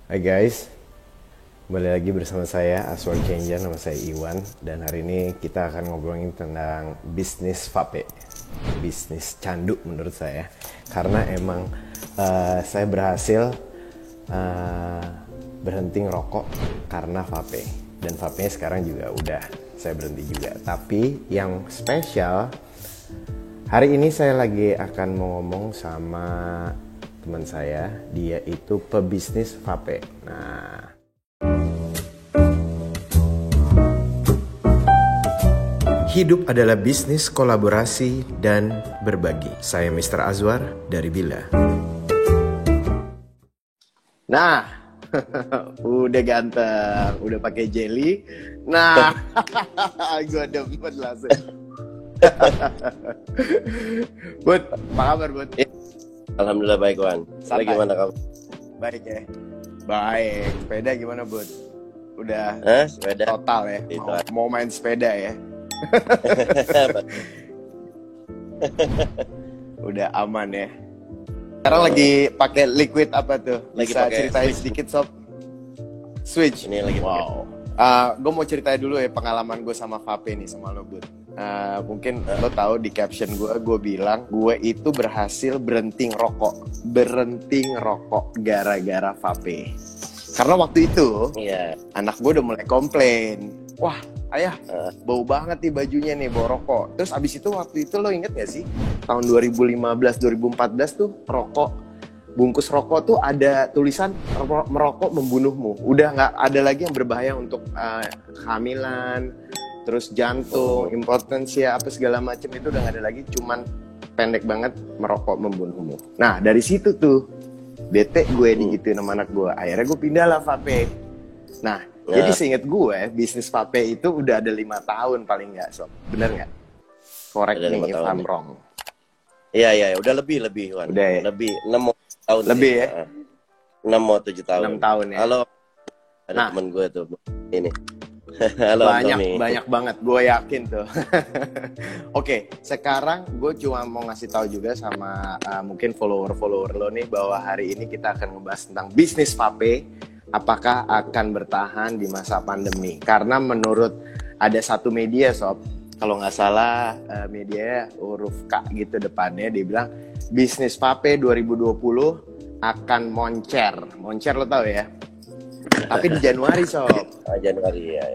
Hai guys, kembali lagi bersama saya Aswar Changer, nama saya Iwan. Dan hari ini kita akan ngobrolin tentang bisnis vape. Bisnis candu menurut saya. Karena emang saya berhasil berhenti ngerokok karena vape. Dan vape-nya sekarang juga udah saya berhenti juga. Tapi yang spesial, hari ini saya lagi akan mau ngomong sama teman saya, dia itu pebisnis vape. Nah, hidup adalah bisnis kolaborasi dan berbagi. Saya Mr. Azwar dari Bila. Nah, udah ganteng, udah pakai jelly. Nah, gue demen langsung. Bud, apa kabar Bud? Alhamdulillah baik, Wan. Santai. Gimana kamu? Baik ya. Baik. Sepeda gimana, Bud? Udah Sepeda? total ya. Mau main sepeda ya. Udah aman ya. Sekarang lagi pakai liquid apa tuh? Lagi Bisa pakai ceritain Switch. sedikit sob? Switch. Ini lagi Wow. Gue mau ceritain dulu ya pengalaman gue sama vape nih sama lo, Bud. Mungkin lo tahu di caption gue bilang gue itu berhasil berhenti ngerokok gara-gara vape. Karena waktu itu Iya. anak gue udah mulai komplain, wah ayah bau banget nih bajunya nih, bau rokok. Terus abis itu waktu itu lo inget gak sih tahun 2015-2014 tuh bungkus rokok tuh ada tulisan merokok membunuhmu. Udah nggak ada lagi yang berbahaya untuk kehamilan, terus jantung, impotensia apa segala macam itu udah nggak ada lagi. Cuman pendek banget, merokok membunuhmu. Nah dari situ tuh bete gue digituin sama anak gue. Akhirnya gue pindah lah vape. Nah jadi seinget gue bisnis vape itu udah ada 5 tahun paling nggak sob. Bener nggak? Correct Udah me 5 if tahun I'm nih. wrong. Iya, udah lebih, Wan. Udah ya? Lebih 6 tahun. Lebih sih. ya? 6 mau 7 tahun. 6 tahun ya? Halo. Ada Nah. teman gue tuh. Ini. Halo, Tommy. banyak banget, gue yakin tuh. Oke, sekarang gue cuma mau ngasih tahu juga sama mungkin follower lo nih bahwa hari ini kita akan ngebahas tentang bisnis vape, apakah akan bertahan di masa pandemi. Karena menurut ada satu media sob, kalau nggak salah media huruf K gitu depannya, dia bilang bisnis vape 2020 akan moncer lo tahu ya? Tapi di Januari sob. Januari ya.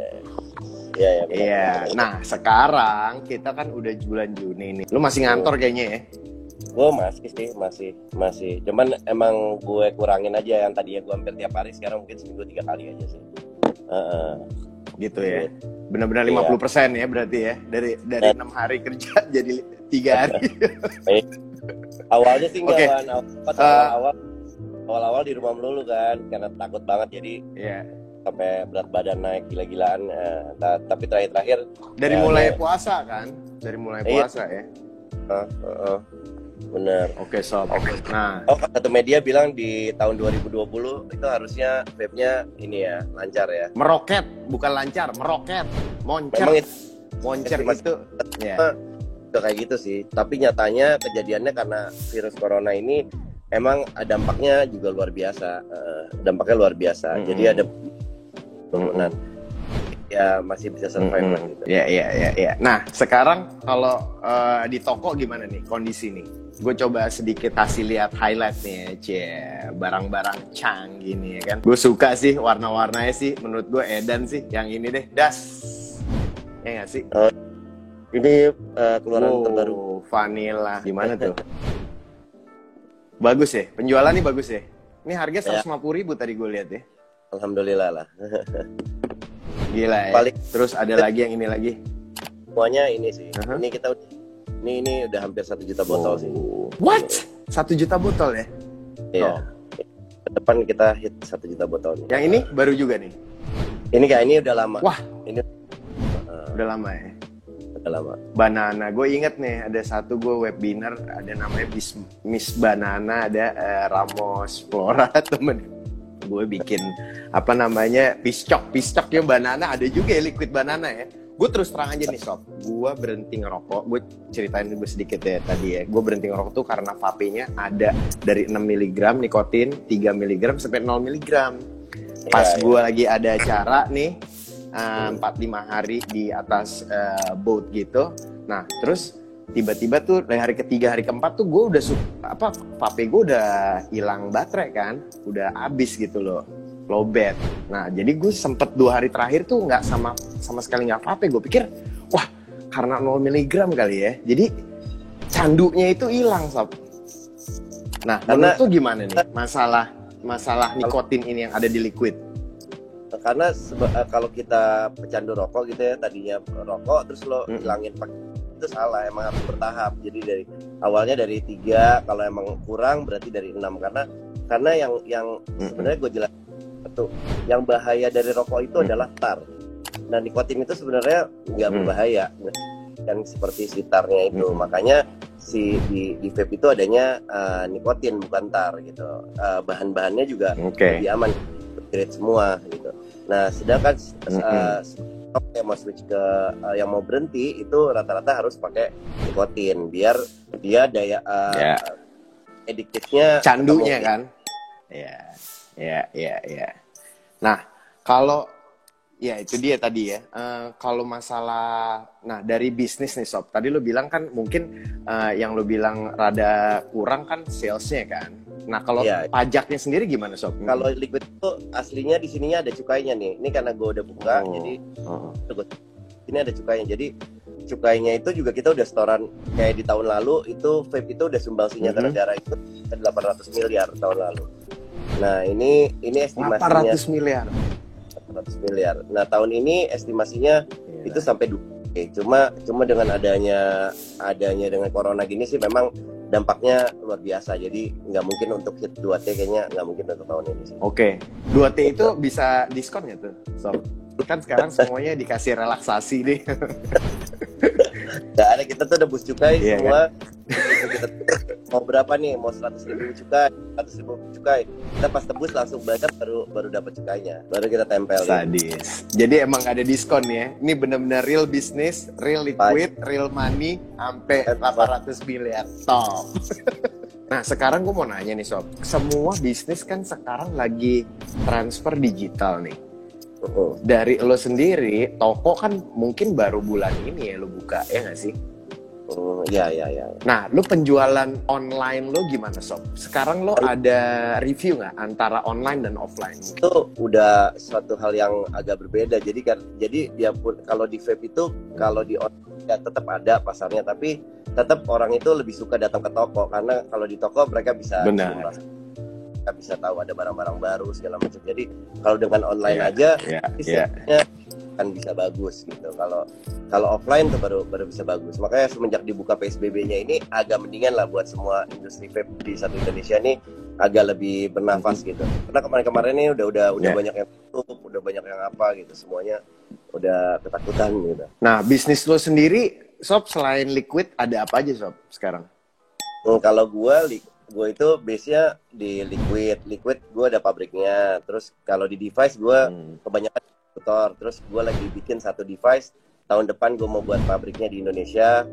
Benar. Iya, nah sekarang kita kan udah bulan Juni nih. Lu masih ngantor kayaknya ya? Gue masih. Cuman emang gue kurangin aja yang tadinya gue hampir tiap hari, sekarang mungkin seminggu 3 kali aja sih. Gitu ya. Benar-benar 50% ya berarti ya. Dari 6 hari kerja jadi 3 hari. Awalnya sih Oke. awal-awal di rumah melulu kan, karena takut banget jadi Iya. sampai berat badan naik gila-gilaan. Tapi terakhir Dari ya, mulai ya, puasa kan? Dari mulai Iya. puasa ya. bener. Oke sob. Nah, Satu media bilang di tahun 2020 itu harusnya vape-nya ini ya lancar ya. meroket, bukan lancar, meroket. Moncer. Memang itu Moncer estimasi itu. Ya. udah kayak gitu sih. Tapi nyatanya kejadiannya karena virus corona ini emang dampaknya juga luar biasa. Jadi ada penurunan. Ya masih bisa survive lah gitu. Iya. Nah, sekarang kalau di toko gimana nih kondisi nih? Gue coba sedikit kasih lihat highlight nih ya, barang-barang canggih nih ya kan. Gue suka sih warna-warnanya sih, menurut gue edan sih. Yang ini deh, das. Ya nggak sih? Ini keluaran terbaru. Vanilla. Gimana tuh? Bagus ya? Penjualan nih bagus ya? Ini harga 150.000 tadi gue lihat ya. Alhamdulillah lah. Gila ya. Terus ada lagi yang ini lagi. Semuanya ini sih. Ini udah hampir 1 juta botol sih. What? 1 juta botol ya? Iya. Ke depan kita hit 1 juta botol nih. Yang ini baru juga nih? Ini udah lama. Wah. Ini Udah lama ya? udah lama. Banana, gue inget nih ada satu gue webinar, ada namanya Miss Banana, ada Ramos Flora temen gue bikin apa namanya piscoknya banana, ada juga ya liquid banana ya. Gue terus terang aja nih sob, gue berhenti ngerokok, gue ceritain dulu sedikit ya tadi ya. Gue berhenti ngerokok tuh karena vape-nya ada dari 6 mg nikotin, 3 mg sampai 0 mg. Pas Iya, gue lagi ada acara nih 4-5 hari di atas boat gitu. Nah terus tiba-tiba tuh dari hari ketiga hari keempat tuh gue udah vape gue udah hilang baterai kan, udah habis gitu loh, lowbat. Nah jadi gue sempet 2 hari terakhir tuh nggak sama sekali nggak vape. Gue pikir wah karena 0 miligram kali ya, jadi candunya itu hilang sob. Nah menurut tuh gimana nih masalah nikotin ini yang ada di liquid? Karena kalau kita pecandu rokok gitu ya, tadinya rokok terus lo hilangin pakai, itu salah, emang harus bertahap. Jadi dari awalnya dari 3, kalau emang kurang berarti dari 6, karena yang sebenarnya gue jelasin itu yang bahaya dari rokok itu adalah tar. Nah nikotin itu sebenarnya nggak berbahaya kan, seperti si tarnya itu. Makanya di vape itu adanya nikotin bukan tar gitu. Bahan-bahannya juga lebih aman, grade semua gitu. Nah sedangkan yang mau switch ke yang mau berhenti itu rata-rata harus pakai nikotin biar dia daya adiktifnya, candunya kan. Nah kalau ya itu dia tadi ya, kalau masalah dari bisnis nih sob, tadi lo bilang kan mungkin yang lo bilang rada kurang kan salesnya kan. Nah kalau pajaknya sendiri gimana sob? Kalau liquid itu aslinya di sininya ada cukainya nih. Ini karena gue udah buka, jadi ini ada cukainya. Jadi cukainya itu juga kita udah setoran kayak di tahun lalu itu vape itu udah sumbangsinya ke negara itu 800 miliar tahun lalu. Nah ini estimasinya 800 miliar. 800 miliar. Nah tahun ini estimasinya itu sampai 2T. Cuma dengan adanya dengan corona gini sih memang dampaknya luar biasa. Jadi nggak mungkin untuk hit 2T, kayaknya nggak mungkin untuk tahun ini sih. Oke. 2T itu bisa diskon ya tuh? So, kan sekarang semuanya dikasih relaksasi nih. Nggak ada, kita tuh udah bus cukai semua. Kan? Kita mau berapa nih? Mau 100.000 cukai, 100.000 cukai. Kita pas tebus langsung bayar, baru dapat cukainya. Baru kita tempel. Sadis. Jadi emang ada diskon ya. Ini benar-benar real business, real liquid, real money, sampai 800 miliar. Top. Nah sekarang gue mau nanya nih sob, semua bisnis kan sekarang lagi transfer digital nih. Dari lo sendiri, toko kan mungkin baru bulan ini ya lo buka, ya nggak sih? Iya. Nah, lo penjualan online lo gimana sob? Sekarang lo ada review nggak antara online dan offline? Itu udah suatu hal yang agak berbeda. Jadi dia pun kalau di vape itu kalau di online ya tetap ada pasarnya, tapi tetap orang itu lebih suka datang ke toko karena kalau di toko mereka bisa kita bisa tahu ada barang-barang baru segala macam. Jadi kalau dengan online aja kan bisa bagus gitu. Kalau offline tuh baru bisa bagus. Makanya semenjak dibuka PSBB-nya ini agak mendingan lah buat semua industri vape di satu Indonesia ini agak lebih bernafas gitu. Karena kemarin-kemarin ini udah banyak yang tutup, udah banyak yang apa gitu. Semuanya udah ketakutan gitu. Nah, bisnis lo sendiri sob selain liquid ada apa aja sob sekarang? Kalau gue itu base-nya di liquid gue ada pabriknya. Terus kalau di device gue kebanyakan distributor. Terus gue lagi bikin satu device, tahun depan gue mau buat pabriknya di Indonesia.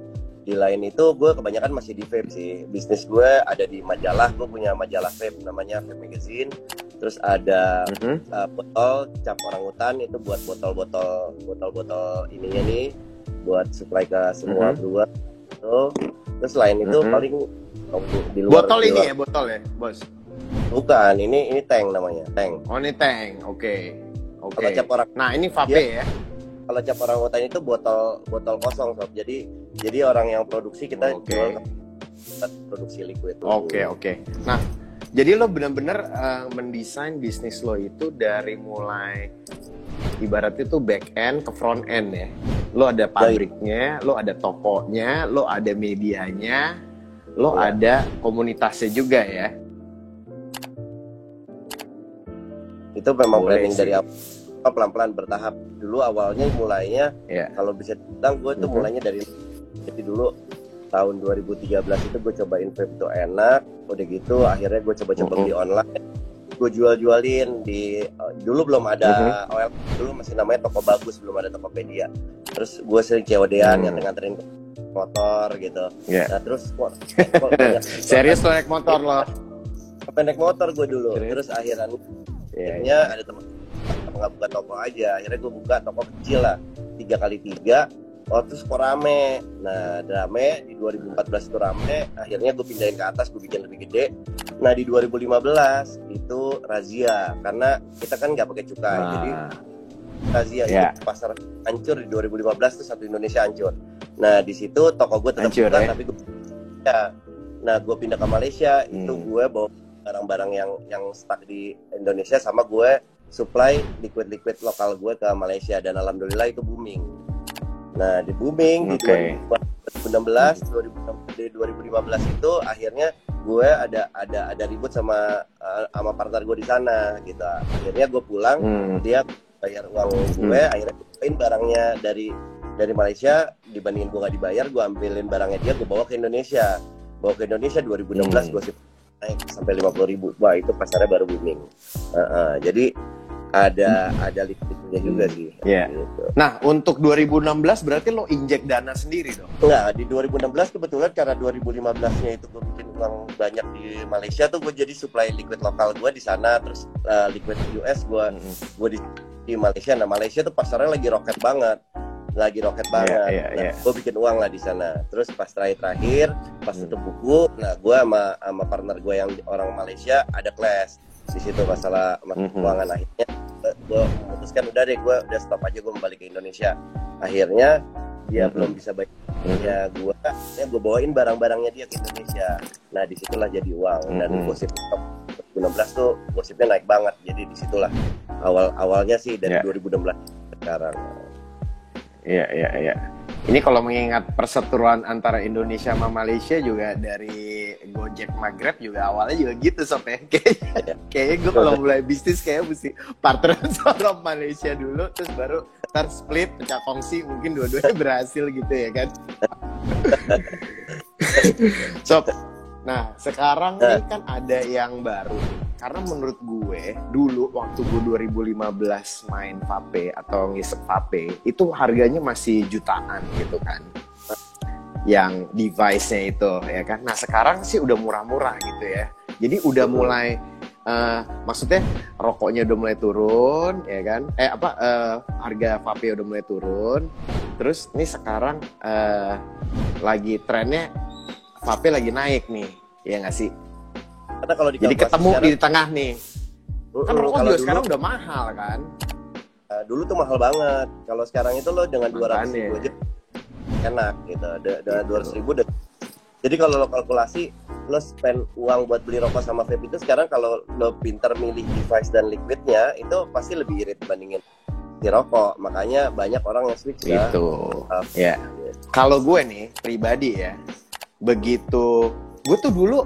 Di lain itu gue kebanyakan masih di vape sih. Bisnis gue ada di majalah, gue punya majalah vape namanya Vape Magazine. Terus ada botol cap orangutan, itu buat botol ininya nih buat supply ke semua brewer. Terus lain itu paling di luar. Botol ini ya, botol ya, bos? Bukan, ini tank namanya, tank. Oh, ini tank, oke. Kalau cap orang, nah ini vape ya. Kalau cap orangutan itu botol kosong sob. Jadi orang yang produksi kita jual produksi liquid. Oke. Nah, jadi lo benar-benar mendesain bisnis lo itu dari mulai ibaratnya tuh back end ke front end ya. Lo ada pabriknya, lo ada tokonya, lo ada medianya, lo ada komunitasnya juga ya. Itu memang planning dari pelan-pelan bertahap. Dulu awalnya mulainya kalau bisa bilang gue tuh mulainya dari, jadi dulu tahun 2013 itu gue cobain vape itu enak, udah gitu akhirnya gue coba-coba beli online, gue jual-jualin di dulu belum ada OL, dulu masih namanya Toko Bagus, belum ada Tokopedia. Terus gue sering COD-an nganterin motor gitu. Nah terus serius lo naik motor lo? Naik motor gue dulu. Terus akhirnya ada teman nggak buka toko aja. Akhirnya gue buka toko kecil lah, 3x3. Terus kok rame. Nah rame di 2014 itu rame. Akhirnya gue pindahin ke atas, gue bikin lebih gede. Nah di 2015 itu razia karena kita kan nggak pakai cukai, jadi razia itu pasar hancur di 2015 tuh satu Indonesia hancur. Nah di situ toko gue tetap buka, tapi gue nah gue pindah ke Malaysia. Itu gue bawa barang-barang yang stuck di Indonesia, sama gue supply liquid lokal gue ke Malaysia, dan alhamdulillah itu booming. Nah di booming di 2016 2015 itu akhirnya gue ada ribut sama partner gue di sana gitu. Akhirnya gue pulang, dia bayar uang gue, akhirnya gue bawain barangnya dari Malaysia, dibandingin gue nggak dibayar, gue ambilin barangnya dia, gue bawa ke Indonesia 2016 gue naik sampai 50.000. Wah itu pasarnya baru booming. Jadi ada liquidnya juga sih. Gitu. Nah untuk 2016 berarti lo injek dana sendiri dong? Enggak, di 2016 kebetulan karena 2015-nya itu gue bikin uang banyak di Malaysia tuh, gue jadi supply liquid lokal gue di sana, terus liquid US gue di Malaysia. Nah Malaysia tuh pasarnya lagi roket banget. Nah, gue bikin uang lah di sana. Terus pas terakhir pas tutup buku, nah gue sama partner gue yang orang Malaysia ada clash di situ masalah keuangan. Akhirnya gue memutuskan udah deh, gue udah stop aja, gue balik ke Indonesia. Akhirnya dia belum bisa bayar, ya gue bawain barang-barangnya dia ke Indonesia. Nah disitulah jadi uang. Dan gosip 2016 tuh gosipnya naik banget. Jadi disitulah awalnya sih dari 2016 sekarang. Iya. Ini kalau mengingat perseteruan antara Indonesia sama Malaysia juga dari Gojek Maghreb juga awalnya juga gitu sampai kayaknya gue kalau mulai bisnis kayak mesti partner sama Malaysia dulu, terus baru split pecah kongsi, mungkin dua-duanya berhasil gitu ya kan. Sob, nah sekarang ini kan ada yang baru. Karena menurut gue, dulu waktu gue 2015 main vape atau ngisep vape, itu harganya masih jutaan gitu kan. Yang device-nya itu, ya kan. Nah sekarang sih udah murah-murah gitu ya. Jadi udah mulai, maksudnya rokoknya udah mulai turun, ya kan. Harga vape udah mulai turun. Terus ini sekarang lagi trennya vape lagi naik nih, ya nggak sih? Karena kalau jadi ketemu sekarang, di tengah nih. Kan rokok juga sekarang udah mahal kan. Dulu tuh mahal banget. Kalau sekarang itu lo dengan 200.000 aja enak gitu. Dengan 200.000 udah. Jadi kalau lo kalkulasi, lo spend uang buat beli rokok sama vape itu sekarang, kalau lo pintar milih device dan liquidnya, itu pasti lebih irit dibandingin di rokok. Makanya banyak orang yang switch gitu. Ya. Kalau gue nih pribadi ya, begitu gue tuh dulu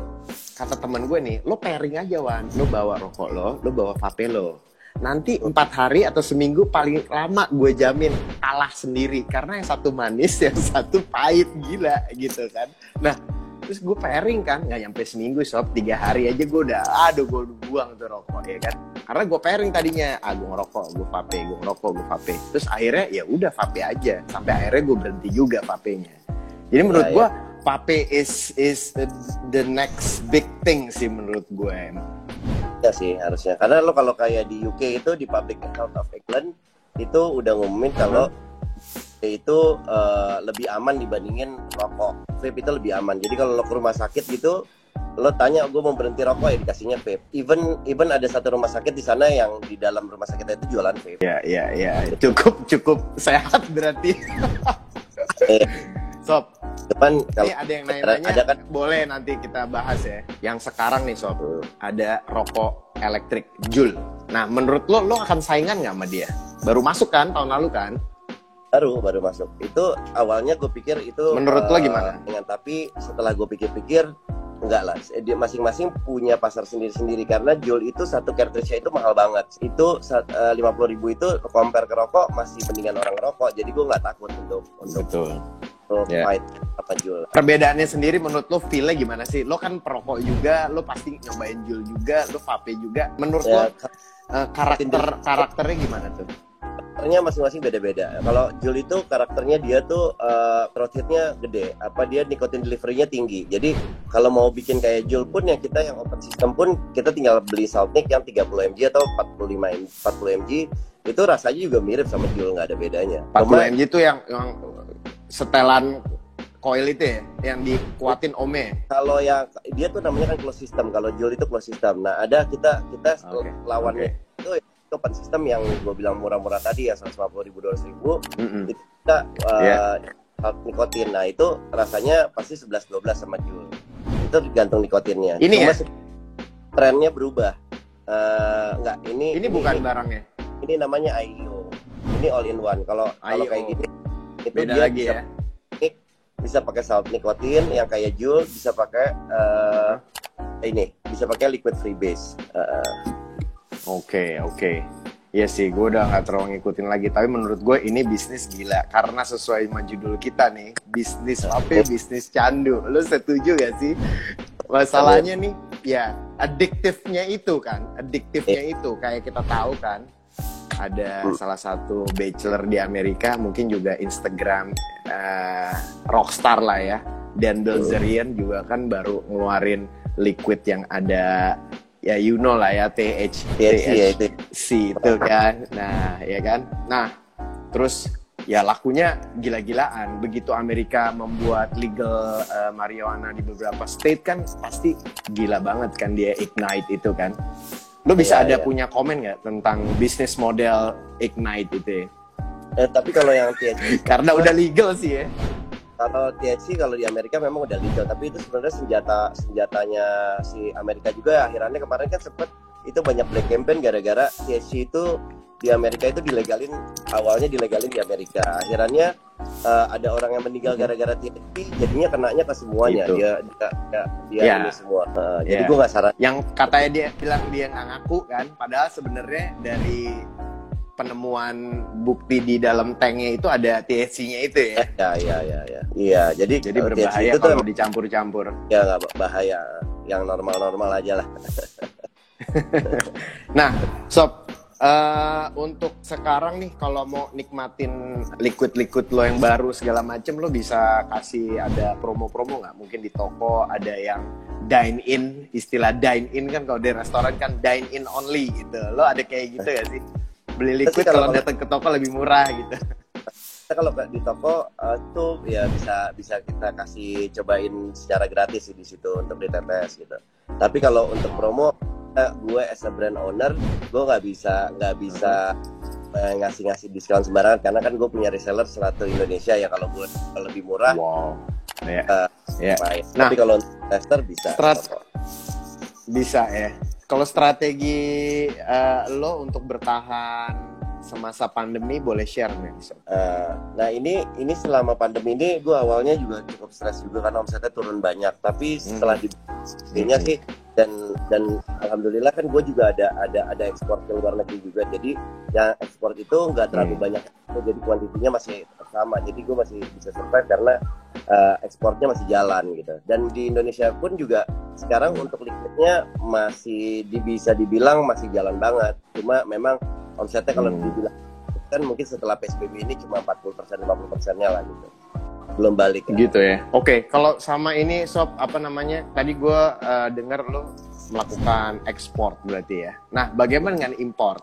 kata teman gue nih, lo pairing aja Wan, lo bawa rokok lo bawa vape lo. Nanti 4 hari atau seminggu paling lama gue jamin kalah sendiri, karena yang satu manis, yang satu pahit, gila gitu kan. Nah, terus gue pairing kan, nggak nyampe seminggu sob, 3 hari aja gue gue buang tuh rokok ya kan. Karena gue pairing tadinya, gue ngerokok, gue vape, gue ngerokok, gue vape. Terus akhirnya ya udah vape aja, sampai akhirnya gue berhenti juga vapenya. Jadi menurut gue vape is the next big thing sih menurut gue. Ya sih harusnya, karena lo kalau kayak di UK itu di Public Health of England itu udah ngumumin kalau itu lebih aman dibandingin rokok. Vape itu lebih aman. Jadi kalau lo ke rumah sakit gitu, lo tanya gue mau berhenti rokok, ya dikasihnya vape. Even ada satu rumah sakit di sana yang di dalam rumah sakitnya itu jualan vape. Ya. Cukup sehat berarti. Sob, depan kalau ada yang nanya-nanya, ada kan? Boleh nanti kita bahas ya. Yang sekarang nih Sob, ada rokok elektrik Joule. Nah, menurut lo akan saingan nggak sama dia? Baru masuk kan tahun lalu kan? Baru masuk. Itu awalnya gue pikir itu. Menurut lo gimana? Tapi setelah gue pikir-pikir, enggak lah. Dia masing-masing punya pasar sendiri-sendiri, karena Joule itu satu cartridge-nya itu mahal banget. Itu 50.000 itu compare ke rokok masih mendingan orang ngerokok. Jadi gue nggak takut untuk fight apa Joule. Perbedaannya sendiri menurut lo feel-nya gimana sih? Lo kan perokok juga, lo pasti nyobain Joule juga, lo vape juga. Menurut lo karakternya gimana tuh? karakternya masing-masing beda-beda. Kalau Juul itu karakternya dia tuh throat hit-nya gede, dia nikotin delivery-nya tinggi. Jadi kalau mau bikin kayak Juul pun yang kita yang open system pun kita tinggal beli Soundnic yang 30 mg atau 40 mg itu rasanya juga mirip sama Juul, nggak ada bedanya. 40 mg itu yang setelan coil itu ya, yang dikuatin ohmnya. Kalau yang dia tuh namanya kan closed system, kalau Juul itu closed system. Nah ada kita lawannya itu open system yang gue bilang murah-murah tadi ya 150.000 200.000 itu kita nikotin. Nah itu rasanya pasti 11-12 sama Juul. Itu tergantung nikotinnya. Ini cuma ya? Trennya berubah. Ini bukan barangnya. Ini namanya IEO. Ini all in one. Kalau kayak gini itu beda dia lagi ya. Bisa pakai salt nikotin yang kayak Juul, bisa pakai bisa pakai liquid freebase. Oke. Iya sih, gue udah gak terlalu ngikutin lagi. Tapi menurut gue ini bisnis gila. Karena sesuai sama judul kita nih, bisnis apa? Bisnis candu. Lo setuju gak sih? Masalahnya nih, ya addiktifnya itu kan. Itu kayak kita tahu kan. Ada salah satu bachelor di Amerika, mungkin juga Instagram rockstar lah ya. Dan Bilzerian juga kan baru ngeluarin liquid yang ada, ya you know lah ya, THC itu kan. Nah ya kan. Nah terus ya lakunya gila-gilaan. Begitu Amerika membuat legal marijuana di beberapa state kan pasti gila banget kan dia Ignite itu kan. Lo bisa punya komen nggak tentang bisnis model Ignite itu ya? Tapi kalau yang THC karena udah legal sih ya. Kalau THC kalau di Amerika memang udah legal, tapi itu sebenarnya senjatanya si Amerika juga. Akhirnya kemarin kan sempet itu banyak black campaign gara-gara THC itu di Amerika itu awalnya dilegalin di Amerika. Akhirnya ada orang yang meninggal gara-gara THC, jadinya kenanya ke semuanya. Gitu. Dia ini semua. Jadi gue nggak saran. Yang katanya dia bilang dia nggak ngaku kan, padahal sebenarnya dari penemuan bukti di dalam tanknya itu ada THC-nya itu ya. Iya, jadi berbahaya itu kalau dicampur-campur. Ya nggak bahaya, yang normal-normal aja lah. Nah, Sob, untuk sekarang nih kalau mau nikmatin liquid lo yang baru segala macem, lo bisa kasih ada promo-promo nggak? Mungkin di toko ada yang dine in, istilah dine in kan kalau di restoran kan dine in only gitu. Lo ada kayak gitu gak sih? Beli liquid kalau datang ke toko lebih murah gitu. Kalau di toko tuh ya bisa kita kasih cobain secara gratis sih di situ untuk ditetes gitu. Tapi kalau untuk promo, gue as a brand owner, gue nggak bisa ngasih diskon sembarangan karena kan gue punya reseller seluruh Indonesia ya. Kalau gue lebih murah, Tapi kalau tester bisa. Bisa ya. Kalau strategi lo untuk bertahan semasa pandemi boleh share nih? Nah ini selama pandemi ini gue awalnya juga cukup stres juga karena omsetnya turun banyak. Tapi setelah dibikinnya sih dan alhamdulillah kan gue juga ada ekspor ke luar negeri juga. Jadi yang ekspor itu nggak terlalu banyak, jadi kuantitinya masih sama. Jadi gue masih bisa survive karena ekspornya masih jalan gitu. Dan di Indonesia pun juga sekarang untuk liquidnya masih bisa dibilang masih jalan banget. Cuma memang omsetnya kalau dibilang kan mungkin setelah PSBB ini cuma 40%-50%-nya lah gitu. Belum balik gitu ya. Oke, kalau sama ini Sob, apa namanya? Tadi gue dengar lo melakukan ekspor berarti ya. Nah, bagaimana dengan import?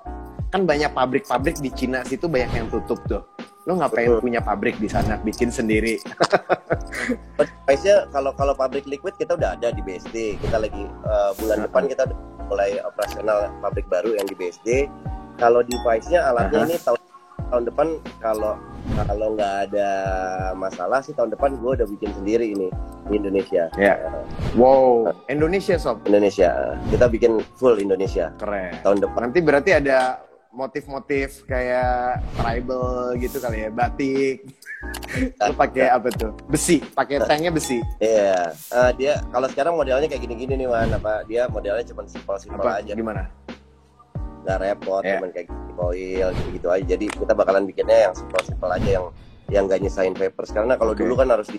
Kan banyak pabrik-pabrik di Cina situ banyak yang tutup tuh. Lo nggak pengen punya pabrik di sana, bikin sendiri? Biasanya kalau pabrik liquid kita udah ada di BSD. Kita lagi bulan depan kita mulai operasional pabrik baru yang di BSD. Kalau device-nya alatnya ini tahun depan kalau nggak ada masalah sih tahun depan gue udah bikin sendiri ini di Indonesia. Wow, Indonesia Sob. Indonesia. Kita bikin full Indonesia. Keren. Tahun depan. Nanti berarti ada motif-motif kayak tribal gitu kali ya, batik. Lo pakai apa tuh? Besi, pakai tanknya besi. Iya. Dia kalau sekarang modelnya kayak gini-gini nih Wan. Dia modelnya cuma simpel-simpel aja. Gimana? Nggak repot, cuman kayak foil gitu aja. Jadi kita bakalan bikinnya yang simpel-simpel aja, yang nggak nyesain papers. Karena kalau dulu kan harus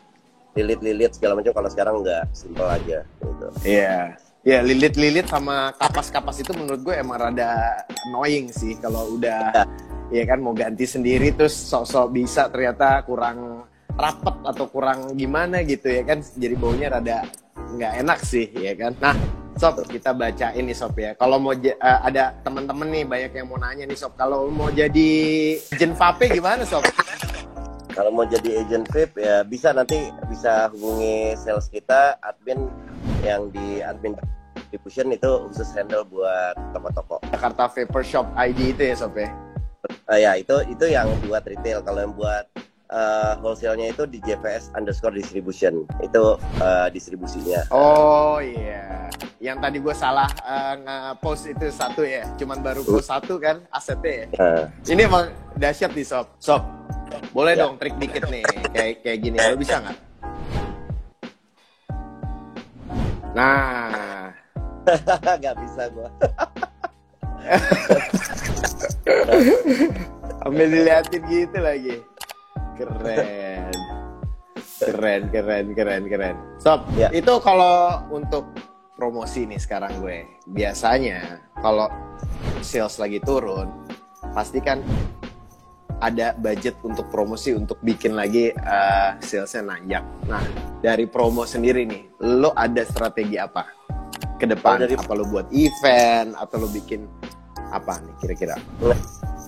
dililit-lilit segala macam. Kalau sekarang nggak, simpel aja gitu. Iya. Ya, lilit-lilit sama kapas-kapas itu menurut gue emang rada annoying sih kalau udah ya kan mau ganti sendiri terus sok-sok bisa ternyata kurang rapet atau kurang gimana gitu ya kan, jadi baunya rada nggak enak sih ya kan. Nah Sob, kita bacain nih Sob ya. Kalau mau ada teman-teman nih banyak yang mau nanya nih Sob, kalau mau jadi agent vape gimana Sob? Kalau mau jadi agent vape ya bisa, nanti bisa hubungi sales kita, admin yang di admin distribution itu khusus handle buat toko-toko. Jakarta Vapor Shop ID itu ya Sob ya? Ya itu yang buat retail. Kalau yang buat wholesale-nya itu di JVS_distribution itu distribusinya. Oh iya, yang tadi gue salah nge-post itu satu ya, cuman baru post satu kan asetnya ya. Ini emang dahsyat nih Sob. Sob, boleh dong trik dikit nih kayak gini, lo bisa nggak? Nah, nggak bisa gue. Sambil diliatin gitu lagi. Keren. Sob, ya. Itu kalau untuk promosi nih sekarang gue, biasanya kalau sales lagi turun, pasti kan ada budget untuk promosi untuk bikin lagi salesnya nanjak. Nah, dari promo sendiri nih, lo ada strategi apa ke depan? Apa lo buat event atau lo bikin apa nih kira-kira?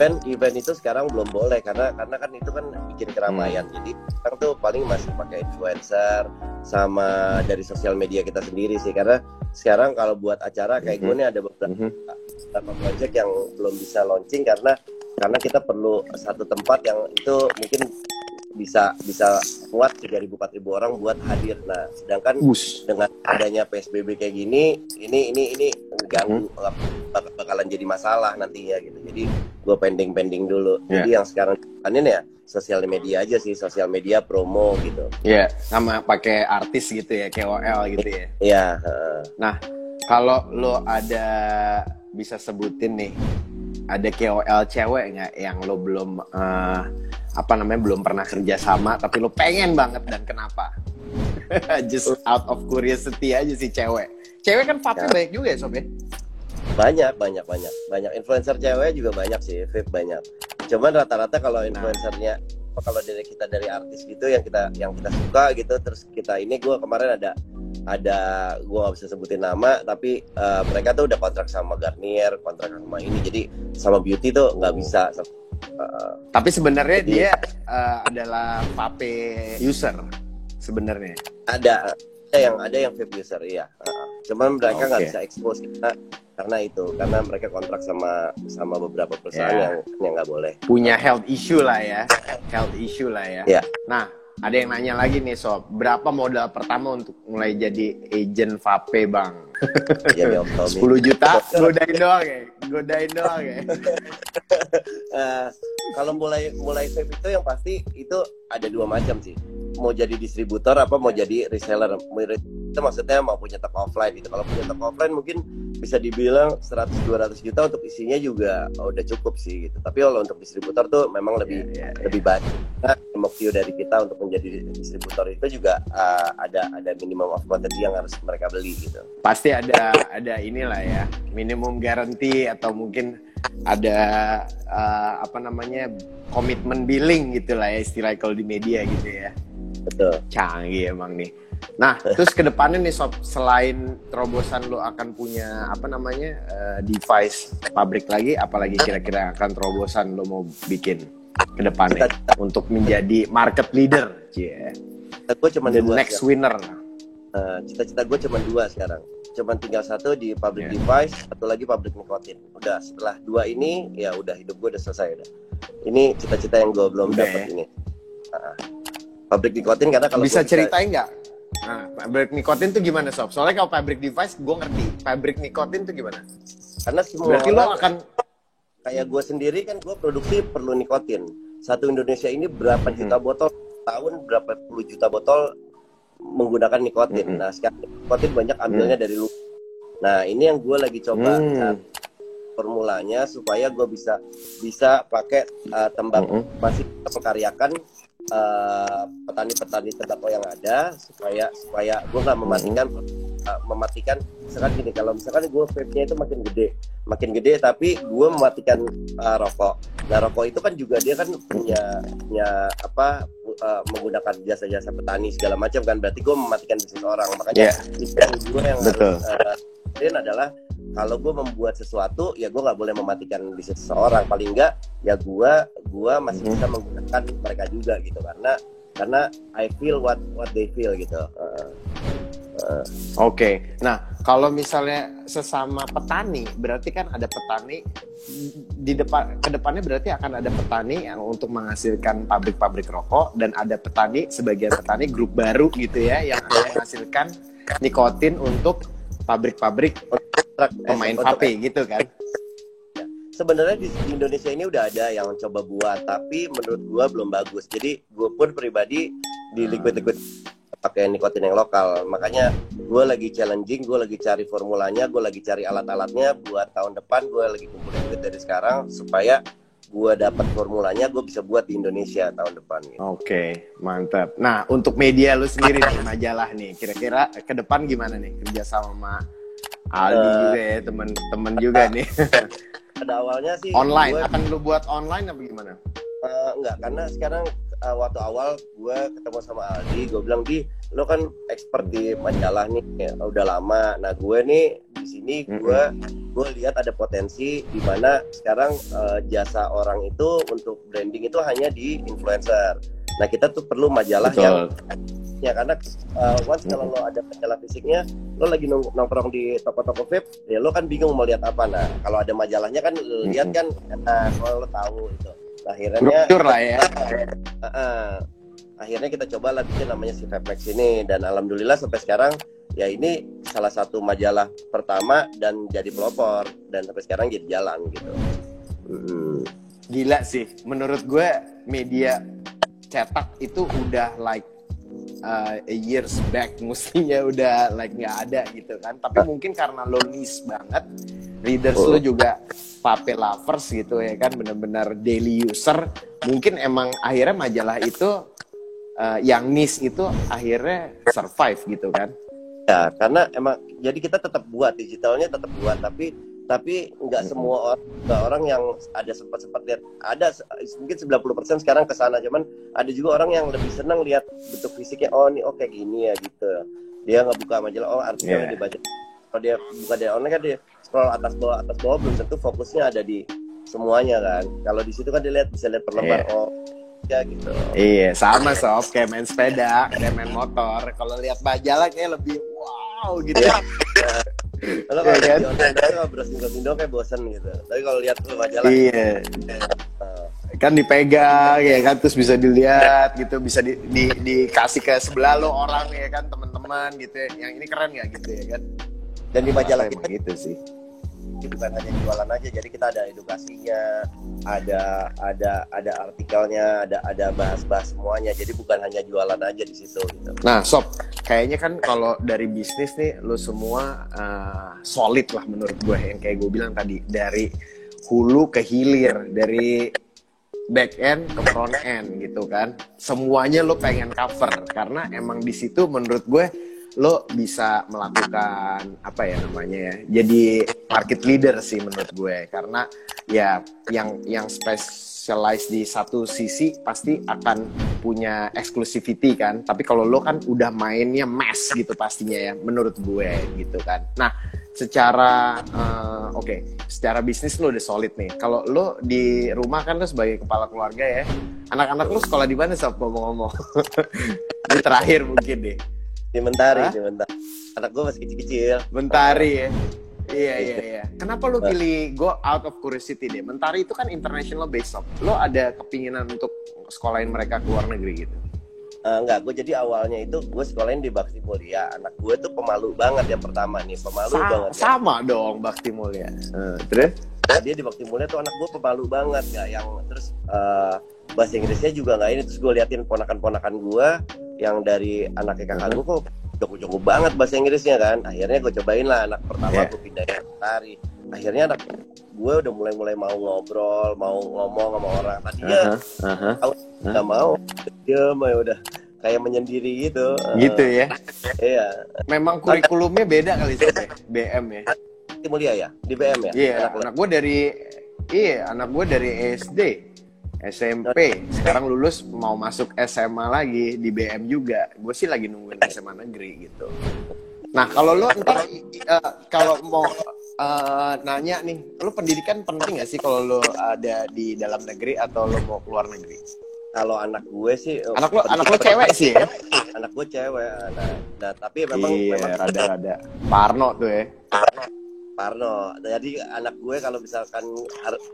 Event itu sekarang belum boleh karena kan itu kan bikin keramaian. Jadi sekarang tuh paling masih pakai influencer sama dari sosial media kita sendiri sih. Karena sekarang kalau buat acara kayak gue nih ada beberapa project yang belum bisa launching karena kita perlu satu tempat yang itu mungkin bisa muat 3.000-4.000 orang buat hadir. Nah, sedangkan dengan adanya PSBB kayak gini, ini ganggu, bakalan jadi masalah nantinya gitu. Jadi gue pending dulu. Jadi yang sekarang ini ya sosial media aja sih, sosial media promo gitu. Iya, sama pakai artis gitu ya, KOL gitu ya. Iya. Nah, kalau lo ada bisa sebutin nih, ada KOL cewek nggak yang lo belum belum pernah kerja sama tapi lo pengen banget dan kenapa? Just out of curiosity aja sih cewek kan vape banyak juga ya Sob ya? Banyak influencer cewek juga banyak sih, vape banyak. Cuman rata-rata kalau influencernya kalau dari artis gitu yang kita suka gitu, terus kita ini, gue kemarin ada gue nggak bisa sebutin nama tapi mereka tuh udah kontrak sama Garnier, kontrak sama ini, jadi sama beauty tuh nggak bisa. Tapi sebenarnya dia adalah vape user sebenarnya. Ada yang vape user, iya. Cuman mereka nggak bisa expose karena mereka kontrak sama beberapa perusahaan yang nggak boleh. Punya health issue lah ya. Yeah. Nah, ada yang nanya lagi nih Sob, berapa modal pertama untuk mulai jadi agent vape Bang? 10 juta, godain doang ya. Kalau mulai vape itu yang pasti itu ada dua macam sih. Mau jadi distributor apa mau jadi reseller. Itu maksudnya mau punya toko offline gitu. Kalau punya toko offline mungkin bisa dibilang 100-200 juta untuk isinya juga udah cukup sih gitu. Tapi kalau untuk distributor tuh memang lebih banyak. Nah, MOQ dari kita untuk menjadi distributor itu juga ada minimum of quantity yang harus mereka beli gitu. Pasti ada inilah ya, minimum guarantee atau mungkin ada komitmen billing gitu lah ya istilahnya kalau di media gitu ya. Betul. Canggih emang nih. Nah, terus ke depannya nih Sob, selain terobosan lo akan punya device pabrik lagi, apalagi kira-kira akan terobosan lo mau bikin ke depannya untuk menjadi market leader? Gue cuma the next winner. Cita-cita gue cuma 2 sekarang. Cuma tinggal 1 di pabrik device, 1 lagi pabrik nikotin. Udah, setelah 2 ini ya udah, hidup gue udah selesai udah. Ini cita-cita yang gue belum dapat ini. Pabrik nikotin karena kalau bisa ceritain nggak? Nah, pabrik nikotin tuh gimana Sob? Soalnya kalau pabrik device gue ngerti. Pabrik nikotin tuh gimana? Karena semua berarti lo akan kayak gue sendiri kan, gue produksi perlu nikotin. Satu Indonesia ini berapa juta botol tahun, berapa puluh juta botol menggunakan nikotin. Nah, sekarang nikotin banyak ambilnya dari luar. Nah, ini yang gue lagi coba formulanya supaya gue bisa pakai tembakau, masih memperkaryakan petani-petani tembakau yang ada supaya gue nggak mematikan. Misalkan gini, kalau misalkan gue vape-nya itu makin gede tapi gue mematikan rokok, Nah rokok itu kan juga dia kan punya apa menggunakan jasa-jasa petani segala macam kan, berarti gue mematikan bisnis orang. Makanya itu gue yang harus adalah kalau gue membuat sesuatu ya gue nggak boleh mematikan bisnis seseorang, paling enggak ya gue masih bisa menggunakan mereka juga gitu, karena I feel what they feel gitu. Oke. Nah, kalau misalnya sesama petani, berarti kan ada petani di kedepannya berarti akan ada petani yang untuk menghasilkan pabrik-pabrik rokok, dan ada petani, sebagian petani grup baru gitu ya yang akan menghasilkan nikotin untuk pabrik-pabrik pemain vape gitu kan. Sebenarnya di Indonesia ini udah ada yang coba buat, tapi menurut gua belum bagus. Jadi gua pun pribadi di liquid pakai nikotin yang lokal. Makanya gue lagi challenging, gue lagi cari formulanya, gue lagi cari alat-alatnya buat tahun depan. Gue lagi kumpulin duit dari sekarang supaya gue dapat formulanya, gue bisa buat di Indonesia tahun depan gitu. Oke, mantap. Nah, untuk media lu sendiri nih, majalah nih, kira-kira ke depan gimana nih kerja sama Aldi juga ya, temen juga nih. Pada awalnya sih online, akan lu buat online apa gimana? Enggak, karena sekarang waktu awal gue ketemu sama Aldi, gue bilang, Di, lo kan expert di majalah nih, ya, udah lama. Nah gue nih di sini gue lihat ada potensi di mana sekarang jasa orang itu untuk branding itu hanya di influencer. Nah kita tuh perlu majalah yang ya, karena once kalau lo ada majalah fisiknya, lo lagi nongkrong di toko-toko vape, ya lo kan bingung mau lihat apa. Nah kalau ada majalahnya kan lo lihat kan, kalau lo tahu itu. Nah, akhirnya lah ya. Akhirnya kita coba lah bikin namanya si Vapex ini, dan alhamdulillah sampai sekarang ya ini salah satu majalah pertama dan jadi pelopor, dan sampai sekarang jadi jalan gitu. Gila sih, menurut gue media cetak itu udah like a years back mestinya udah like nggak ada gitu kan, tapi mungkin karena lo niche banget, readers lo juga vape lovers gitu ya kan, benar-benar daily user, mungkin emang akhirnya majalah itu yang niche itu akhirnya survive gitu kan. Ya karena emang jadi kita tetap buat digitalnya, tetap buat, tapi nggak semua orang yang ada sempat lihat, ada mungkin 90% sekarang ke sana, cuman ada juga orang yang lebih senang lihat bentuk fisiknya, oh nih kayak gini ya gitu. Dia nggak buka majalah, artikelnya dibaca. Kalau dia buka dari online kan dia scroll atas bawah, belum tentu fokusnya ada di semuanya kan. Kalau di situ kan dia bisa lihat per lembar, ya gitu. Iya, sama sob, kayak main sepeda, kayak main motor. Kalau lihat majalah kayak lebih wow gitu ya. Kalau lihat di online itu browsing doang kayak bosan gitu. Tapi kalau lihat majalah, kan dipegang ya kan, terus bisa dilihat gitu, bisa dikasih ke sebelah lo orang ya kan, teman-teman gitu ya. Yang ini keren nggak gitu ya kan. Dan di majalah kita gitu sih. Bukan hanya jualan aja, jadi kita ada edukasinya, ada artikelnya, ada bahas-bahas semuanya. Jadi bukan hanya jualan aja di situ gitu. Nah, Sob, kayaknya kan kalau dari bisnis nih lo semua solid lah menurut gue, yang kayak gue bilang tadi, dari hulu ke hilir, dari back end ke front end gitu kan. Semuanya lo pengen cover karena emang di situ menurut gue lo bisa melakukan apa ya namanya ya, jadi market leader sih menurut gue, karena ya yang specialize di satu sisi pasti akan punya exclusivity kan, tapi kalau lo kan udah mainnya mass gitu pastinya ya menurut gue gitu kan. Nah secara secara bisnis lo udah solid nih. Kalau lo di rumah kan lo sebagai kepala keluarga ya, anak-anak lo sekolah di mana sob, ngomong-ngomong? Ini terakhir mungkin deh. Di Mentari. Anak gue masih kecil-kecil. Mentari ya. Iya. Kenapa lo pilih, go out of curiosity deh, Mentari itu kan international based shop. Lo ada kepinginan untuk sekolahin mereka ke luar negeri gitu? Enggak, gue jadi awalnya itu gue sekolahin di Bakti Mulia. Anak gue tuh pemalu banget yang pertama nih, banget. Sama ya? Dong Bakti Mulia. Terus? Dia di Bakti Mulia tuh anak gue pemalu banget, nggak yang terus bahasa Inggrisnya juga nggak ini. Terus gue liatin ponakan-ponakan gue yang dari anaknya kakak gue kok jago-jago banget bahasa Inggrisnya kan. Akhirnya gue cobain lah anak pertama, gue pindahin ke Mentari. Akhirnya anak gue udah mulai mau ngobrol, mau ngomong sama orang. Tadinya nggak mau, dia mah udah kayak menyendiri gitu. Gitu ya? Iya. Memang kurikulumnya beda kali sih, BM ya? Mulia ya, di BM ya? Iya, anak gue dari Iya, anak gue dari SD, SMP, sekarang lulus mau masuk SMA lagi di BM juga. Gue sih lagi nungguin SMA negeri gitu. Nah, kalau lo ntar kalau mau nanya nih, lo pendidikan penting gak sih kalau lo ada di dalam negeri atau lo mau keluar negeri? Kalau anak gue sih, Anak lo cewek sih ya? Anak gue cewek. Nah, tapi memang rada-rada Parno tuh ya. Parno. Jadi anak gue kalau misalkan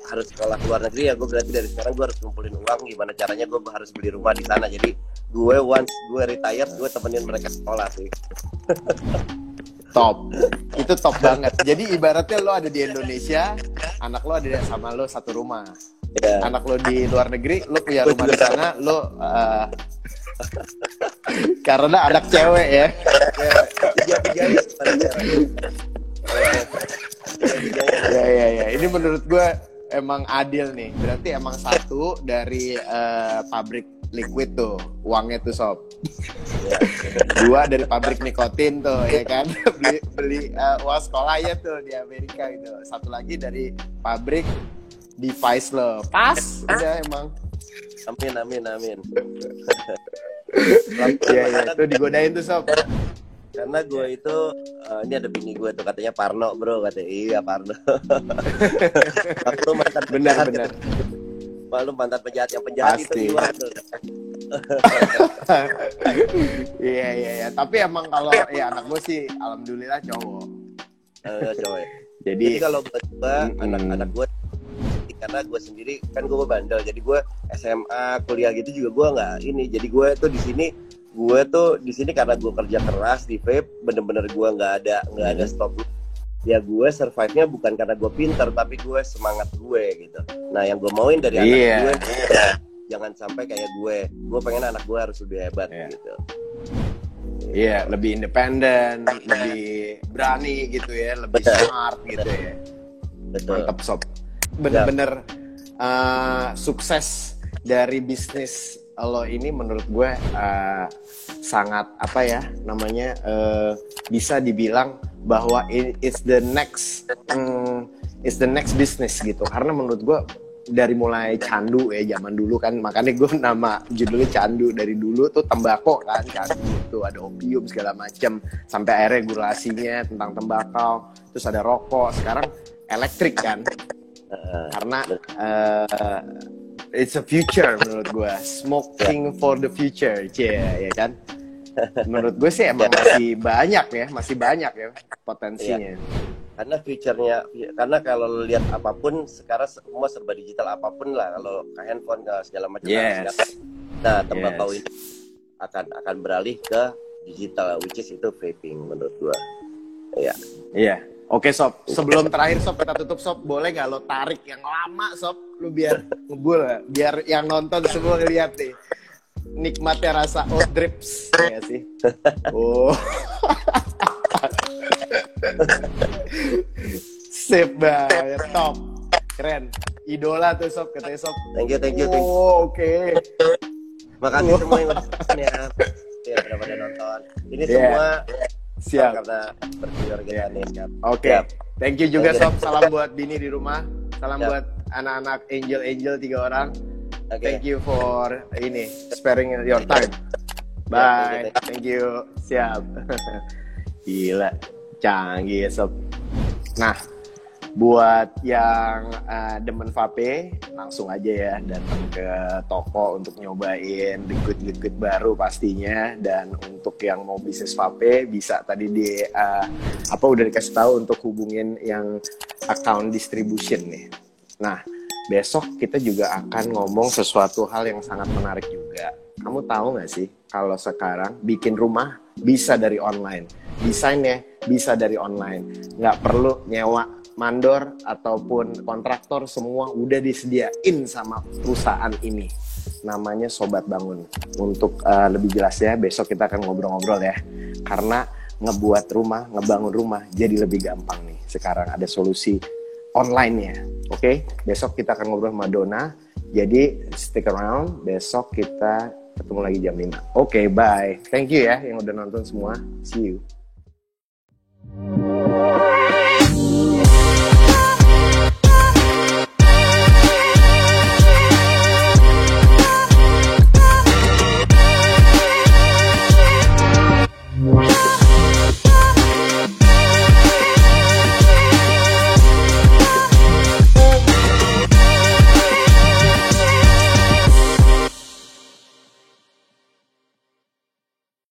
harus sekolah luar negeri, ya gue berarti dari sekarang gue harus ngumpulin uang. Gimana caranya gue harus beli rumah di sana. Jadi gue once gue retire, gue temenin mereka sekolah sih. Top, itu top banget. Jadi ibaratnya lo ada di Indonesia, anak lo ada sama lo satu rumah. Yeah. Anak lo di luar negeri, lo punya rumah di sana, lo karena anak cewek ya. Ya. Ini menurut gue emang adil nih. Berarti emang satu dari pabrik liquid tuh, uangnya tuh sob. Dua dari pabrik nikotin tuh, ya kan? beli uang sekolahnya tuh di Amerika gitu. Satu lagi dari pabrik device lo. Pas, udah emang. Amin. Iya, tuh digodain tuh sob. Karena gue itu ini ada bini gue tuh katanya Parno bro, katanya iya Parno. Lu mantan benar. Lu mantan penjahat, yang penjahat pasti. Itu gimana tuh? Iya. Tapi emang kalau ya anak gue sih alhamdulillah cowok. Cowok. Jadi kalau buat gue anak gue, karena gue sendiri kan gue bandel, jadi gue SMA kuliah gitu juga gue nggak ini. Jadi gue tuh di sini karena gue kerja keras di vape, bener-bener gue nggak ada stop. Ya gue survive-nya bukan karena gue pinter, tapi gue semangat gue gitu. Nah yang gue mauin dari anak gue, jangan sampai kayak gue pengen anak gue harus lebih hebat gitu. Iya, lebih independen, lebih berani gitu ya, lebih smart gitu ya. Betul. Mantap sob. Bener-bener sukses dari bisnis lo ini menurut gue sangat bisa dibilang bahwa it's the next business gitu. Karena menurut gue dari mulai candu ya, zaman dulu kan, makanya gue nama judulnya candu. Dari dulu tuh tembakau kan, candu tuh ada opium segala macam, sampai akhirnya regulasinya tentang tembakau, terus ada rokok, sekarang elektrik kan. Karena it's a future menurut gue, smoking for the future, ya kan? Menurut gue sih emang masih banyak ya potensinya. Karena future-nya, karena kalau lihat apapun sekarang semua serba digital, apapun lah, kalau ke handphone ke segala macam. Nah, tembakau ini akan beralih ke digital, which is itu vaping menurut gue. Iya. Oke sob, sebelum terakhir sob kita tutup sob, boleh nggak lo tarik yang lama sob, lu biar ngebul ya, biar yang nonton semua ngeliat nih nikmatnya rasa oat drips ya sih. Sip banget, top, keren, idola tuh sob, katanya sob. Thank you. Oke. Makasih semua yang nonton ya pada nonton. Ini semua siap karena berjujur kita nih. Oke. Thank you juga sob. Salam buat bini di rumah. Salam buat anak-anak angel 3 orang. Thank you for sparing your time. Bye. Thank you. Siap. Gila, canggih sob. Nah, buat yang demen vape, langsung aja ya datang ke toko untuk nyobain liquid baru pastinya. Dan untuk yang mau bisnis vape, bisa tadi udah dikasih tahu untuk hubungin yang account distribution nih. Nah, besok kita juga akan ngomong sesuatu hal yang sangat menarik juga. Kamu tahu nggak sih kalau sekarang bikin rumah bisa dari online, desainnya bisa dari online, nggak perlu nyewa mandor ataupun kontraktor, semua udah disediain sama perusahaan ini. Namanya Sobat Bangun. Untuk lebih jelasnya besok kita akan ngobrol-ngobrol ya. Karena ngebangun rumah jadi lebih gampang nih. Sekarang ada solusi online-nya. Oke? Besok kita akan ngobrol sama Dona. Jadi stick around, besok kita ketemu lagi jam 5. Oke, bye. Thank you ya yang udah nonton semua. See you.